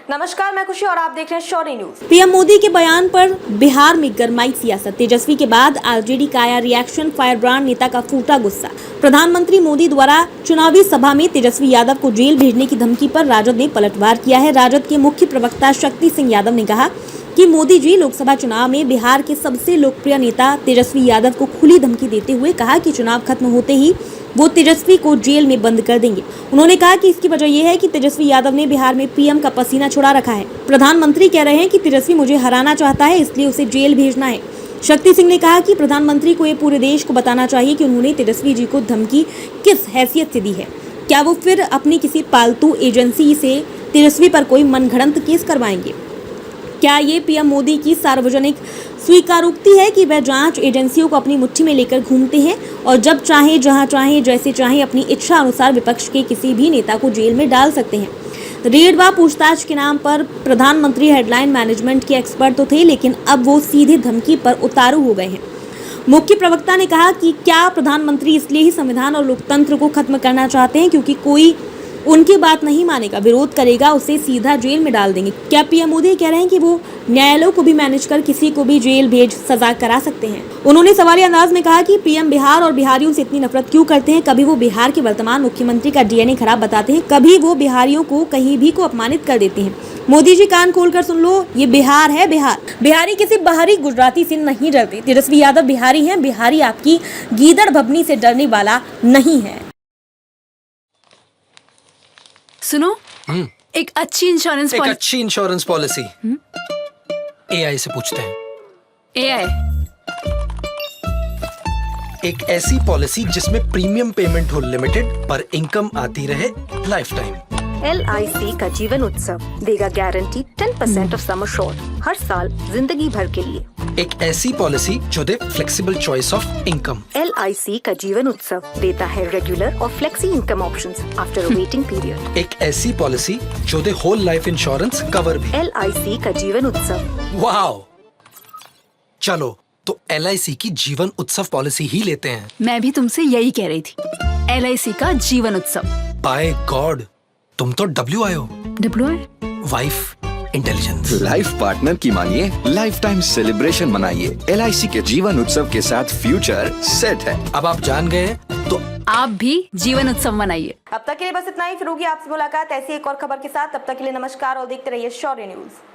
नमस्कार, मैं खुशी और आप देख रहे हैं शौर्य न्यूज। पीएम मोदी के बयान पर बिहार में गरमाई सियासत। तेजस्वी के बाद आरजेडी का आया रिएक्शन, फायरब्रांड नेता का फूटा गुस्सा। प्रधानमंत्री मोदी द्वारा चुनावी सभा में तेजस्वी यादव को जेल भेजने की धमकी पर राजद ने पलटवार किया है। राजद के मुख्य प्रवक्ता शक्ति सिंह यादव ने कहा कि मोदी जी लोकसभा चुनाव में बिहार के सबसे लोकप्रिय नेता तेजस्वी यादव को खुली धमकी देते हुए कहा कि चुनाव खत्म होते ही वो तेजस्वी को जेल में बंद कर देंगे। उन्होंने कहा कि इसकी वजह यह है कि तेजस्वी यादव ने बिहार में पीएम का पसीना छुड़ा रखा है। प्रधानमंत्री कह रहे हैं कि तेजस्वी मुझे हराना चाहता है, इसलिए उसे जेल भेजना है। शक्ति सिंह ने कहा कि प्रधानमंत्री को ये पूरे देश को बताना चाहिए कि उन्होंने तेजस्वी जी को धमकी किस हैसियत से दी है। क्या वो फिर अपनी किसी पालतू एजेंसी से तेजस्वी पर कोई मनगढ़ंत केस करवाएंगे? क्या ये पीएम मोदी की सार्वजनिक स्वीकारोक्ति है कि वह जांच एजेंसियों को अपनी मुट्ठी में लेकर घूमते हैं और जब चाहे, जहां चाहे, जैसे चाहे अपनी इच्छा अनुसार विपक्ष के किसी भी नेता को जेल में डाल सकते हैं? रेड व पूछताछ के नाम पर प्रधानमंत्री हेडलाइन मैनेजमेंट के एक्सपर्ट तो थे, लेकिन अब वो सीधे धमकी पर उतारू हो गए हैं। मुख्य प्रवक्ता ने कहा कि क्या प्रधानमंत्री इसलिए ही संविधान और लोकतंत्र को खत्म करना चाहते हैं क्योंकि कोई उनकी बात नहीं मानेगा, विरोध करेगा, उसे सीधा जेल में डाल देंगे? क्या पीएम मोदी कह रहे हैं कि वो न्यायालयों को भी मैनेज कर किसी को भी जेल भेज सजा करा सकते हैं? उन्होंने सवालिया अंदाज में कहा कि पीएम बिहार और बिहारियों से इतनी नफरत क्यों करते हैं? कभी वो बिहार के वर्तमान मुख्यमंत्री का डीएनए खराब बताते हैं, कभी वो बिहारियों को कहीं भी को अपमानित कर देते हैं। मोदी जी कान खोलकर सुन लो, ये बिहार है, बिहार। बिहारी किसी बाहरी गुजराती से नहीं डरते। तेजस्वी यादव बिहारी हैं। बिहारी आपकी गीदड़ भभनी से डरने वाला नहीं है। सुनो, एक अच्छी इंश्योरेंस पॉलिसी एआई से पूछते हैं। एआई एक ऐसी पॉलिसी जिसमें प्रीमियम पेमेंट हो लिमिटेड पर इनकम आती रहे लाइफ टाइम। LIC का जीवन उत्सव देगा गारंटी 10% ऑफ सम अश्योर्ड हर साल जिंदगी भर के लिए। एक ऐसी पॉलिसी जो दे flexible choice of income. LIC का जीवन उत्सव देता है रेगुलर और flexi income options after a waiting period. एक ऐसी पॉलिसी जो दे होल लाइफ इंश्योरेंस कवर भी। LIC का जीवन उत्सव। वाओ, चलो तो LIC की जीवन उत्सव पॉलिसी ही लेते हैं। मैं भी तुमसे यही कह रही थी, LIC का जीवन उत्सव। बाय गॉड, तुम तो WIO, wife intelligence. Life partner की मानिए, लाइफ टाइम सेलिब्रेशन मनाइए। LIC के जीवन उत्सव के साथ फ्यूचर सेट है। अब आप जान गए तो आप भी जीवन उत्सव मनाइए। अब तक के लिए बस इतना ही। फिर होगी आपसे मुलाकात ऐसी एक और खबर के साथ। तब तक के लिए नमस्कार और देखते रहिए शौर्य न्यूज।